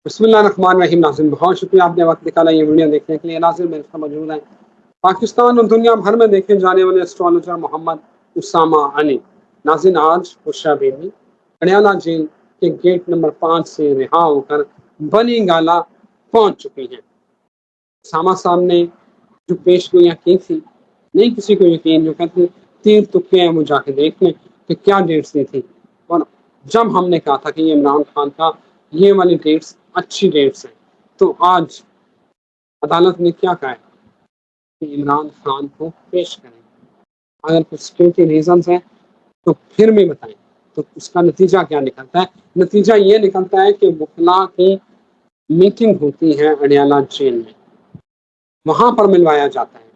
بسم اللہ الرحمن الرحیم۔ ناظرین بہت شکریہ آپ نے وقت نکالا یہ ویڈیو دیکھنے کے لیے۔ ناظرین میرے ساتھ موجود ہیں پاکستان اور دنیا بھر میں دیکھے جانے والے اسٹرالوجر محمد اسامہ علی۔ ناظرین آج بشرا بیوی اڈیالہ جیل کے گیٹ نمبر 5 سے رہا ہو کر بنی گالا پہنچ چکی ہیں۔ اسامہ صاحب نے جو پیش گوئیاں کی تھی نہیں کسی کو یقین، جو کہتے تیر تکے ہیں وہ جا کے دیکھ لیں کہ کیا ڈیٹس دی تھی۔ اور جب ہم نے کہا تھا کہ یہ عمران خان کا یہ والی ڈیٹس اچھی ڈیٹس ہیں، تو آج عدالت نے کیا کہا ہے کہ عمران خان کو پیش کریں۔ اگر کچھ سیکورٹی ریزنز ہیں تو پھر بھی بتائیں، تو اس کا نتیجہ کیا نکلتا ہے؟ نتیجہ یہ نکلتا ہے کہ وکلا کی میٹنگ ہوتی ہے اڈیالہ جیل میں، وہاں پر ملوایا جاتا ہے۔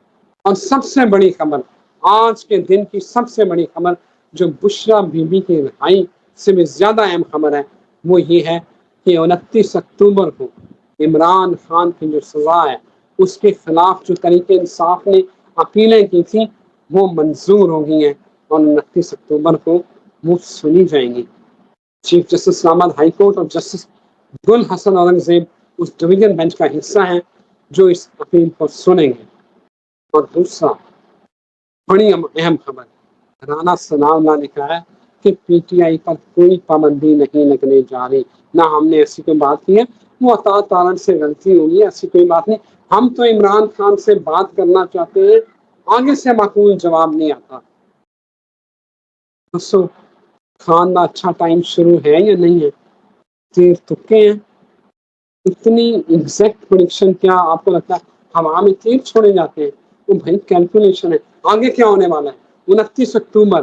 اور سب سے بڑی خبر، آج کے دن کی سب سے بڑی خبر جو بشرا بی بی کی رہائی سے بھی زیادہ اہم خبر ہے، وہ یہ ہے کہ 29 اکتوبر کو عمران خان کی جو سزا ہے اس کے خلاف جو طریق انصاف نے اپیلیں کی تھیں وہ منظور ہو گئی ہیں، اور 29 اکتوبر کو وہ سنی جائیں گی۔ چیف جسٹس اسلام آباد ہائی کورٹ اور جسٹس گل حسن اورنگزیب اس ڈویژن بینچ کا حصہ ہیں جو اس اپیل کو سنیں گے۔ اور دوسرا بڑی اہم خبر، رانا ثناء اللہ نے کہا ہے کہ پی ٹی آئی پر کوئی پابندی نہیں لگنے جا رہی، نہ ہم نے ایسی کوئی بات کی ہے، وہ عطا تعالی سے غلطی ہوئی ہے، ایسی کوئی بات نہیں۔ ہم تو عمران خان سے بات کرنا چاہتے ہیں، آگے سے معقول جواب نہیں آتا۔ دوستو خان کا اچھا ٹائم شروع ہے یا نہیں ہے؟ تیر تکے ہیں، اتنی ایگزیکٹ پریڈکشن کیا آپ کو لگتا ہے ہوا میں تیر چھوڑے جاتے ہیں؟ وہ بھائی کیلکولیشن ہے۔ آگے کیا ہونے والا ہے؟ 29 اکتوبر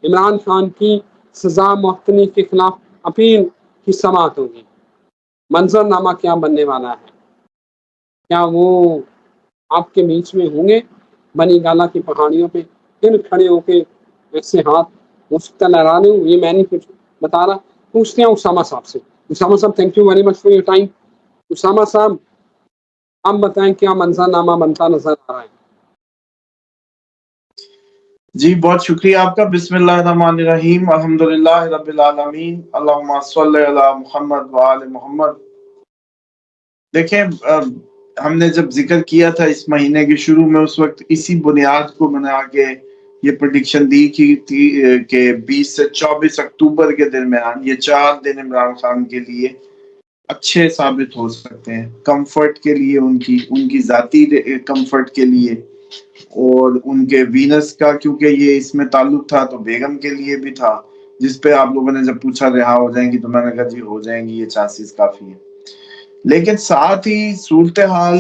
عمران خان کی سزا معطلی کے خلاف اپیل کی سماعت ہوگی۔ منظر نامہ کیا بننے والا ہے؟ کیا وہ آپ کے بیچ میں ہوں گے بنی گالا کی پہاڑیوں پہ پھر کھڑے ہو کے ایسے ہاتھ مفت لہرا رہے ہوں؟ یہ میں نہیں کچھ بتا رہا، پوچھتے ہیں اسامہ صاحب سے۔ اسامہ صاحب thank you very much for your time. Osama صاحب آپ بتائیں کیا منظر نامہ بنتا نظر آ رہا ہے؟ جی بہت شکریہ آپ کا۔ بسم اللہ الرحمن الرحیم، الحمدللہ رب العالمین، اللہم صلی علی محمد وآل محمد۔ دیکھیں ہم نے جب ذکر کیا تھا اس مہینے کے شروع میں، اس وقت اسی بنیاد کو بنا کے یہ پریڈکشن دی کی تھی کہ 20 سے 24 اکتوبر کے درمیان یہ 4 دن عمران خان کے لیے اچھے ثابت ہو سکتے ہیں، کمفرٹ کے لیے، ان کی ذاتی کمفرٹ کے لیے، اور ان کے وینس کا، کیونکہ یہ اس میں تعلق تھا تو بیگم کے لیے بھی تھا، جس پہ آپ لوگوں نے جب پوچھا رہا ہو جائیں گی تو میں نے کہا جی ہو جائیں گی، یہ چانسز کافی ہیں۔ لیکن ساتھ ہی صورتحال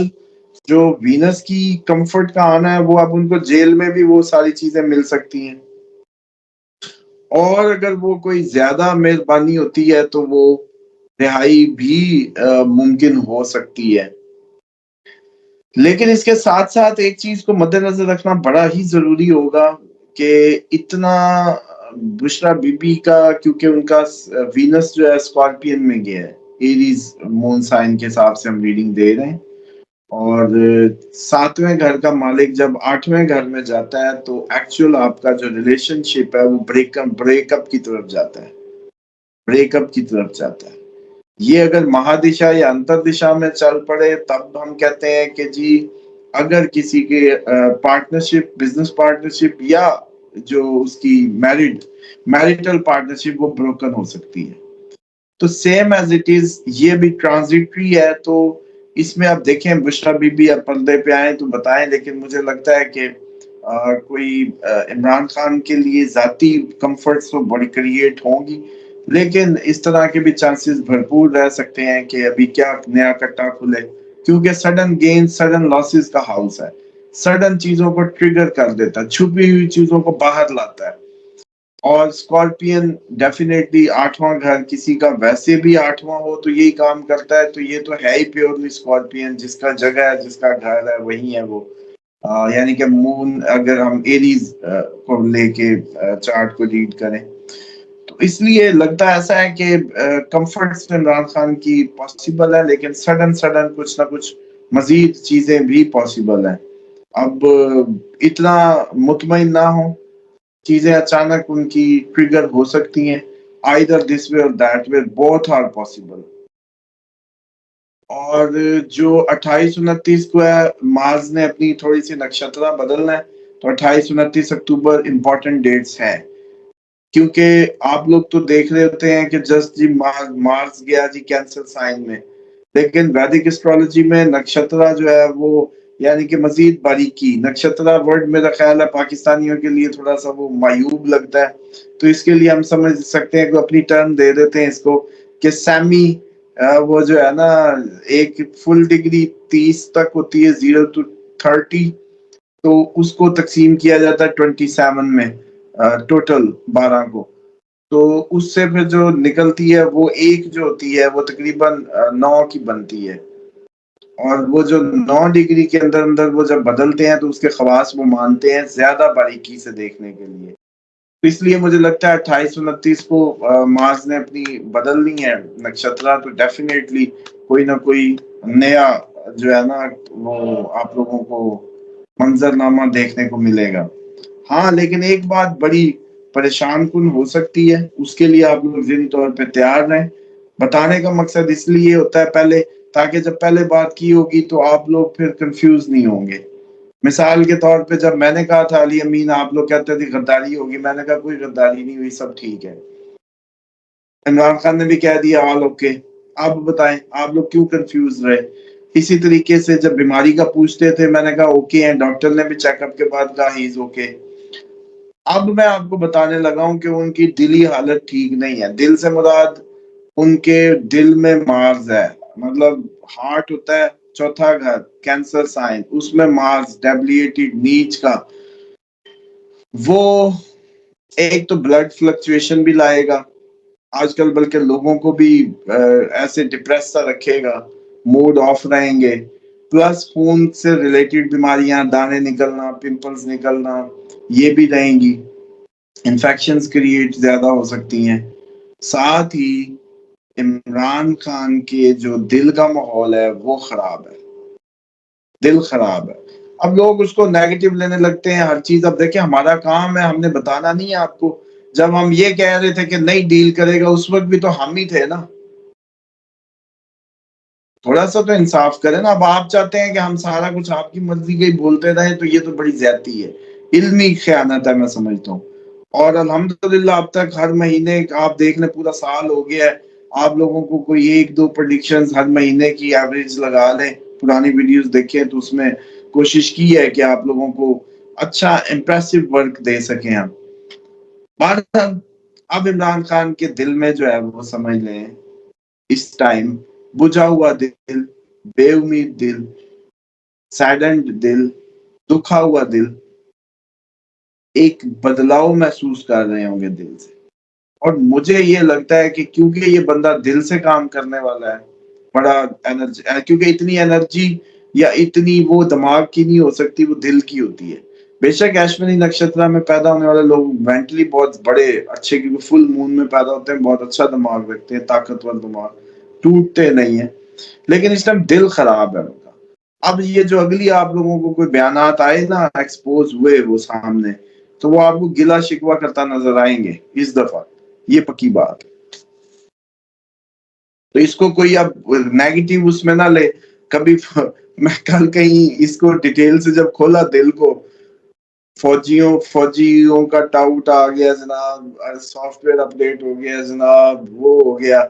جو وینس کی کمفرٹ کا آنا ہے، وہ اب ان کو جیل میں بھی وہ ساری چیزیں مل سکتی ہیں، اور اگر وہ کوئی زیادہ مہربانی ہوتی ہے تو وہ رہائی بھی ممکن ہو سکتی ہے۔ لیکن اس کے ساتھ ساتھ ایک چیز کو مد نظر رکھنا بڑا ہی ضروری ہوگا کہ اتنا بشرا بی بی کا، کیونکہ ان کا وینس جو ہے اسکارپین میں گیا ہے، ایریز مون سائن کے حساب سے ہم ریڈنگ دے رہے ہیں، اور 7ویں گھر کا مالک جب 8ویں گھر میں جاتا ہے تو ایکچوئل آپ کا جو ریلیشن شپ ہے وہ بریک اپ کی طرف جاتا ہے، بریک اپ کی طرف جاتا ہے۔ یہ اگر مہادشا یا انتر دشا میں چل پڑے تب ہم کہتے ہیں کہ جی اگر کسی کے پارٹنرشپ، بزنس پارٹنرشپ یا جو اس کی میریٹل پارٹنرشپ وہ بروکن ہو سکتی ہے۔ تو سیم ایز اٹ از یہ بھی ٹرانزیٹری ہے، تو اس میں آپ دیکھیں بشرا بی بی اب پردے پہ آئیں تو بتائیں، لیکن مجھے لگتا ہے کہ کوئی عمران خان کے لیے ذاتی کمفرٹس تو بڑی کریٹ ہوں گی، لیکن اس طرح کے بھی چانسز بھرپور رہ سکتے ہیں کہ ابھی کیا نیا کٹا کھلے، کیونکہ سڈن گین سڈن لاسز کا ہاؤس ہے، سڈن چیزوں کو ٹریگر کر دیتا ہے، چھپی ہوئی چیزوں کو باہر لاتا ہے۔ اور اسکارپین ڈیفینیٹلی 8واں گھر کسی کا ویسے بھی 8واں ہو تو یہی کام کرتا ہے، تو یہ تو ہے ہی پیورلی اسکارپین، جس کا جگہ ہے، جس کا گھر ہے وہی ہے وہ، یعنی کہ مون اگر ہم ایریز کو لے کے چارٹ کو ریڈ کریں تو اس لیے لگتا ہے ایسا ہے کہ کمفرٹس عمران خان کی پاسبل ہے، لیکن سڈن کچھ نہ کچھ مزید چیزیں بھی پاسبل ہیں۔ اب اتنا مطمئن نہ ہوں، چیزیں اچانک ان کی ٹریگر ہو سکتی ہیں، either this way or that way، both are possible۔ اور جو 28-29 کو ہے مارس نے اپنی تھوڑی سی نکشترہ بدلنا ہے، تو 28-29 اکتوبر امپورٹنٹ ڈیٹس ہیں، کیونکہ آپ لوگ تو دیکھ رہے ہوتے ہیں کہ جسٹ جی مارس گیا جی کینسر سائن میں، لیکن ویدک اسٹرالوجی میں نکشترہ جو ہے وہ یعنی کہ مزید باریکی، نکشترہ ورڈ میرا خیال ہے پاکستانیوں کے لیے تھوڑا سا وہ معیوب لگتا ہے، تو اس کے لیے ہم سمجھ سکتے ہیں کہ اپنی ٹرم دے دیتے ہیں اس کو کہ سیمی، وہ جو ہے نا ایک فل ڈگری 30 تک ہوتی ہے 0 to 30، تو اس کو تقسیم کیا جاتا ہے 27 میں، ٹوٹل 12 کو، تو اس سے پھر جو نکلتی ہے وہ ایک جو ہوتی ہے وہ تقریباً 9 کی بنتی ہے، اور وہ جو 9 ڈگری کے اندر اندر وہ جب بدلتے ہیں تو اس کے خواص وہ مانتے ہیں زیادہ باریکی سے دیکھنے کے لیے، تو اس لیے مجھے لگتا ہے 28-29 کو مارس نے اپنی بدلنی ہے نکشترہ، تو ڈیفینیٹلی کوئی نہ کوئی نیا جو ہے نا وہ آپ لوگوں کو منظر نامہ دیکھنے کو ملے گا۔ ہاں لیکن ایک بات بڑی پریشان کن ہو سکتی ہے، اس کے لیے آپ لوگ ذہنی طور پہ تیار رہیں، بتانے کا مقصد اس لیے ہوتا ہے پہلے، تاکہ جب پہلے بات کی ہوگی تو آپ لوگ پھر کنفیوز نہیں ہوں گے۔ مثال کے طور پہ جب میں نے کہا تھا علی امین آپ لوگ کہتے تھے غداری ہوگی، میں نے کہا کوئی غداری نہیں ہوئی، سب ٹھیک ہے۔ عمران خان نے بھی کہہ دیا آل اوکے، آپ بتائیں آپ لوگ کیوں کنفیوز رہے؟ اسی طریقے سے جب بیماری کا پوچھتے تھے میں نے کہا اوکے ہیں، ڈاکٹر نے بھی چیک اپ کے بعد کہا ہی از اوکے۔ اب میں آپ کو بتانے لگا ہوں کہ ان کی دلی حالت ٹھیک نہیں ہے، دل سے مراد ان کے دل میں مارز ہے، مطلب ہارٹ ہوتا ہے چوتھا گھر کینسر سائن، اس میں مارز ڈیبلیٹڈ نیچ کا، وہ ایک تو بلڈ فلکچویشن بھی لائے گا آج کل، بلکہ لوگوں کو بھی ایسے ڈپریس سا رکھے گا، موڈ آف رہیں گے، پلس خون سے ریلیٹڈ بیماریاں، دانے نکلنا، پمپلز نکلنا، یہ بھی رہیں گی، انفیکشنز کریٹ زیادہ ہو سکتی ہیں، ساتھ ہی عمران خان کے جو دل کا ماحول ہے وہ خراب ہے، دل خراب ہے۔ اب لوگ اس کو نیگیٹو لینے لگتے ہیں ہر چیز، اب دیکھیں ہمارا کام ہے، ہم نے بتانا نہیں ہے آپ کو، جب ہم یہ کہہ رہے تھے کہ نہیں ڈیل کرے گا اس وقت بھی تو ہم ہی تھے نا، تھوڑا سا تو انصاف کریں نا۔ اب آپ چاہتے ہیں کہ ہم سارا کچھ آپ کی مرضی کے ہی بولتے رہیں، تو یہ تو بڑی زیادتی ہے، علمی خیانت ہے میں سمجھتا ہوں، اور الحمدللہ اب تک ہر مہینے آپ دیکھ لیں پورا سال ہو گیا ہے، آپ لوگوں کو کوئی 1-2 پریڈکشنز ہر مہینے کی ایوریج لگا لیں، پرانی ویڈیوز دیکھیں تو اس میں کوشش کی ہے کہ آپ لوگوں کو اچھا امپریسو ورک دے سکیں ہم۔ اب عمران خان کے دل میں جو ہے وہ سمجھ لیں اس ٹائم بجھا ہوا دل، بے امید دل، سیڈنڈ دل، دکھا ہوا دل، ایک بدلاؤ محسوس کر رہے ہوں گے دل سے، اور مجھے یہ لگتا ہے کہ کیونکہ یہ بندہ دل سے کام کرنے والا ہے، بڑا انرجی، کیونکہ اتنی انرجی یا اتنی وہ دماغ کی نہیں ہو سکتی، وہ دل کی ہوتی ہے۔ بے شک اشونی نکشترا میں پیدا ہونے والے لوگ مینٹلی بہت بڑے اچھے، کیونکہ فل مون میں پیدا ہوتے ہیں، بہت اچھا دماغ رکھتے ہیں، طاقتور دماغ، ٹوٹتے نہیں ہیں، لیکن اس ٹائم دل خراب ہے ان کا۔ اب یہ جو اگلی آپ لوگوں کو کوئی بیانات آئے نا ایکسپوز ہوئے وہ سامنے، تو وہ آپ کو گلا شکوہ کرتا نظر آئیں گے اس دفعہ، یہ پکی بات ہے۔ تو اس کو کوئی اب نیگیٹو اس میں نہ لے کبھی۔ میں کل کہیں اس کو ڈیٹیل سے جب کھولا دل کو، فوجیوں کا ٹاؤٹ آ گیا جناب، سافٹ ویئر اپڈیٹ ہو گیا جناب، وہ ہو گیا،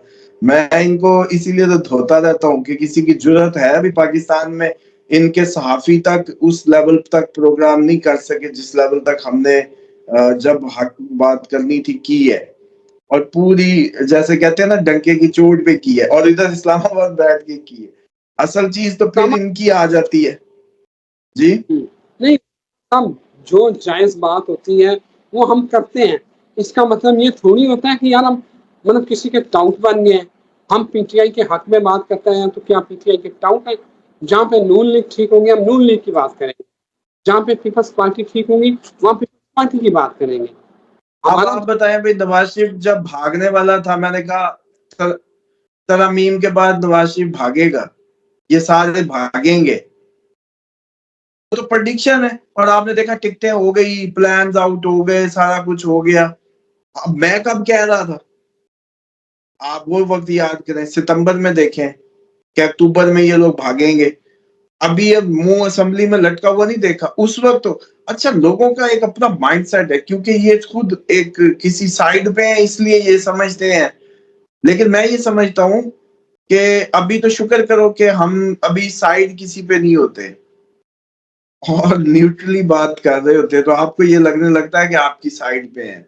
میں ان کو اسی لیے تو دھوتا رہتا ہوں کہ کسی کی جرت ہے ابھی پاکستان میں، ان کے صحافی تک اس لیول تک پروگرام نہیں کر سکے جس لیول تک ہم نے جب حق بات کرنی تھی کی ہے، اور پوری جیسے کہتے ہیں نا ڈنکے کی چوٹ پہ کی ہے، اور ادھر اسلام آباد بیٹھ کے کی ہے، اصل چیز تو پھر ان کی آ جاتی ہے جی۔ نہیں، ہم جو جائز بات ہوتی ہے وہ ہم کرتے ہیں، اس کا مطلب یہ تھوڑی ہوتا ہے کہ یار ہم مطلب کسی کے ٹاؤٹ بن گئے ہیں۔ ہم پی ٹی آئی کے حق میں بات کرتے ہیں تو کیا پی ٹی آئی کے ٹاؤٹ ہے؟ جہاں پہ نون لیگ ٹھیک ہوں گے ہم نون لیگ کی بات کریں گے، جہاں پہ پیپلز پارٹی ٹھیک ہوں گی وہاں پیپلز پارٹی کی بات کریں گے۔ اب ہمارا آپ بتائیں بھائی، نواز شریف جب بھاگنے والا تھا میں نے کہا ترامیم کے بعد نواز شریف بھاگے گا، یہ سارے بھاگیں گے، تو پریڈکشن ہے، اور آپ نے دیکھا ٹکٹیں ہو گئی، پلانز آؤٹ ہو گئے، سارا کچھ ہو گیا۔ اب میں کب کہہ رہا تھا، آپ وہ وقت یاد کریں ستمبر میں دیکھیں کہ اکتوبر میں یہ لوگ بھاگیں گے. ابھی یہ منہ اسمبلی میں لٹکا ہوا نہیں دیکھا اس وقت تو. اچھا لوگوں کا ایک اپنا مائنڈ سیٹ ہے کیونکہ یہ خود ایک کسی سائڈ پہ ہیں اس لیے یہ سمجھتے ہیں. لیکن میں یہ سمجھتا ہوں کہ ابھی تو شکر کرو کہ ہم ابھی سائڈ کسی پہ نہیں ہوتے اور نیوٹرلی بات کر رہے ہوتے تو آپ کو یہ لگنے لگتا ہے کہ آپ کی سائڈ پہ ہیں.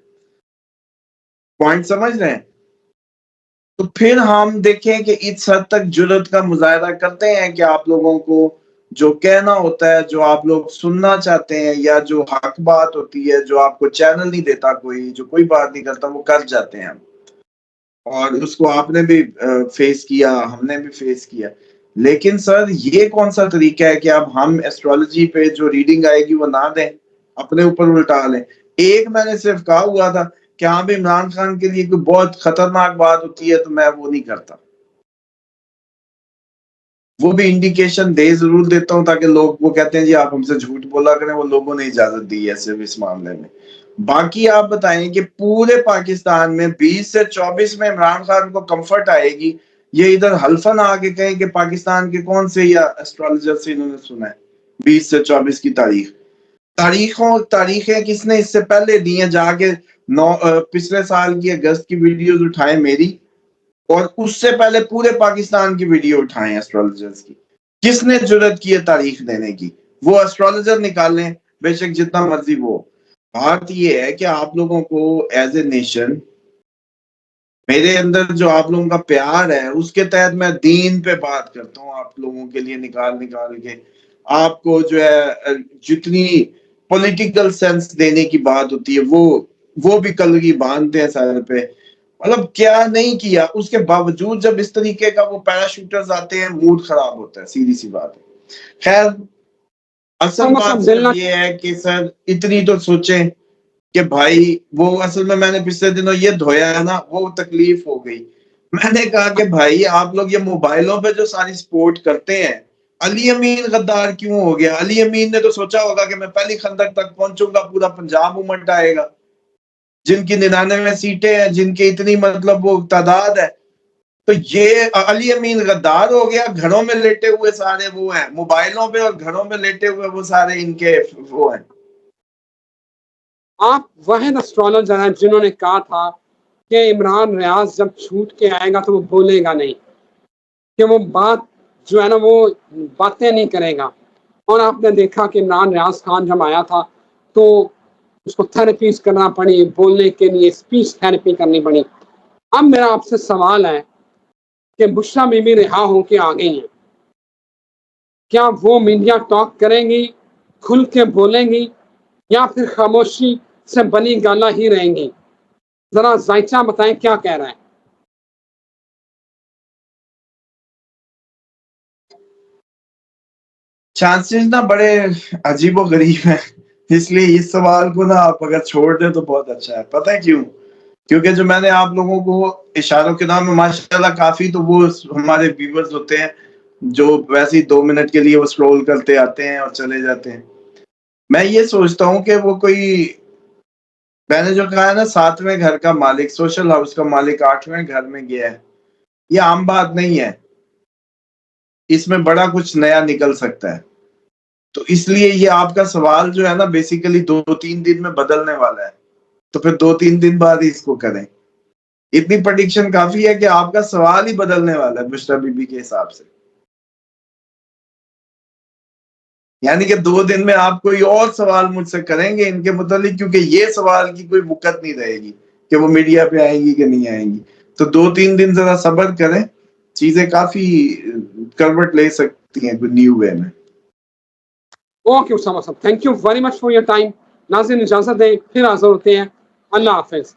پوائنٹ سمجھ رہے ہیں؟ تو پھر ہم دیکھیں کہ اس حد تک جرات کا مظاہرہ کرتے ہیں کہ آپ لوگوں کو جو کہنا ہوتا ہے جو آپ لوگ سننا چاہتے ہیں یا جو حق بات ہوتی ہے جو آپ کو چینل نہیں دیتا کوئی جو کوئی بات نہیں کرتا وہ کر جاتے ہیں. اور اس کو آپ نے بھی فیس کیا ہم نے بھی فیس کیا. لیکن سر یہ کون سا طریقہ ہے کہ اب ہم ایسٹرالوجی پہ جو ریڈنگ آئے گی وہ نہ دیں اپنے اوپر الٹا لیں. ایک میں نے صرف کہا ہوا تھا کہ ہاں بھی عمران خان کے لیے کوئی بہت خطرناک بات ہوتی ہے تو میں وہ نہیں کرتا. وہ بھی انڈیکیشن دے ضرور دیتا ہوں تاکہ لوگ وہ کہتے ہیں جی آپ ہم سے جھوٹ بولا کریں وہ لوگوں نے اجازت دی ہے صرف اس معاملے میں. باقی آپ بتائیں کہ پورے پاکستان میں 20 سے 24 میں عمران خان کو کمفرٹ آئے گی یہ ادھر حلفن آ کے کہیں کہ پاکستان کے کون سے یا ایسٹرالوجر سے انہوں نے سنا ہے 20 سے 24 کی تاریخیں کس نے اس سے پہلے دی ہیں جا کے پچھلے سال کی اگست کی ویڈیوز اٹھائیں میری اور اس سے پہلے پورے پاکستان کی ویڈیو اٹھائیں ایسٹرالوجرز کی. کس نے جرت کی ہے تاریخ دینے کی؟ وہ ایسٹرالوجر نکالیں بے شک جتنا مرضی وہ. بات یہ ہے کہ آپ لوگوں کو ایز اے نیشن میرے اندر جو آپ لوگوں کا پیار ہے اس کے تحت میں دین پہ بات کرتا ہوں آپ لوگوں کے لیے نکال کے آپ کو جو ہے جتنی پولیٹیکل سینس دینے کی بات ہوتی ہے وہ بھی کلگی باندھتے ہیں سارے پہ. مطلب کیا نہیں کیا اس کے باوجود جب اس طریقے کا وہ پیراشوٹرز آتے ہیں موڈ خراب ہوتا ہے سیدھی سی بات ہے. خیر اصل بات صرف یہ ہے کہ سر اتنی تو سوچیں کہ بھائی وہ اصل میں نے پچھلے دنوں یہ دھویا ہے نا وہ تکلیف ہو گئی. میں نے کہا کہ بھائی آپ لوگ یہ موبائلوں پہ جو ساری سپورٹ کرتے ہیں علی امین غدار کیوں ہو گیا؟ علی امین نے تو سوچا ہوگا کہ میں پہلی خندق تک پہنچوں گا پورا پنجاب امٹ آئے گا جن کی 99 سیٹیں ہیں جن کی اتنی مطلب وہ تعداد ہے. تو یہ علی امین غدار ہو گیا گھروں میں لیٹے ہوئے سارے وہ ہیں موبائلوں پہ اور گھروں میں لیٹے ہوئے وہ سارے ان کے وہ ہیں. آپ واحد اسٹرالوجر ہیں جنہوں نے کہا تھا کہ عمران ریاض جب چھوٹ کے آئے گا تو وہ بولے گا نہیں کہ وہ بات جو ہے نا وہ باتیں نہیں کرے گا. اور آپ نے دیکھا کہ عمران ریاض خان جب آیا تھا تو اس کو تھراپیز کرنا پڑی بولنے کے لیے اسپیچ تھراپی کرنی پڑی. اب میرا آپ سے سوال ہے کہ بشرا بی بی رہا ہو کے آ گئی ہیں کیا وہ میڈیا ٹاک کریں گی کھل کے بولیں گی یا پھر خاموشی سے بنی گالا ہی رہیں گی؟ ذرا ذائچہ بتائیں کیا کہہ رہا ہے. چانسز نا بڑے عجیب و غریب ہیں اس لیے اس سوال کو نا آپ اگر چھوڑ دیں تو بہت اچھا ہے. پتہ ہے کیوں؟ کیونکہ جو میں نے آپ لوگوں کو اشاروں کے نام میں ماشاءاللہ کافی تو وہ ہمارے ویورز ہوتے ہیں جو ویسے ہی 2 منٹ کے لیے وہ سکرول کرتے آتے ہیں اور چلے جاتے ہیں. میں یہ سوچتا ہوں کہ وہ کوئی میں نے جو کہا ہے نا 7ویں گھر کا مالک سوشل ہاؤس کا مالک 8ویں گھر میں گیا ہے یہ عام بات نہیں ہے. اس میں بڑا کچھ نیا نکل سکتا ہے. تو اس لیے یہ آپ کا سوال جو ہے نا بیسیکلی 2-3 دن میں بدلنے والا ہے تو پھر 2-3 دن بعد ہی اس کو کریں. اتنی پریڈکشن کافی ہے کہ آپ کا سوال ہی بدلنے والا ہے بشرا بی بی کے حساب سے. یعنی کہ 2 دن میں آپ کوئی اور سوال مجھ سے کریں گے ان کے متعلق کیونکہ یہ سوال کی کوئی وقت نہیں رہے گی کہ وہ میڈیا پہ آئیں گی کہ نہیں آئیں گی. تو 2-3 دن ذرا صبر کریں چیزیں کافی کروٹ لے سکتی ہیں کوئی نیو وے میں. اوکے اسامہ صاحب thank you very much for your time. ناظرین اجازت دیں پھر حاضر ہوتے ہیں. اللہ حافظ.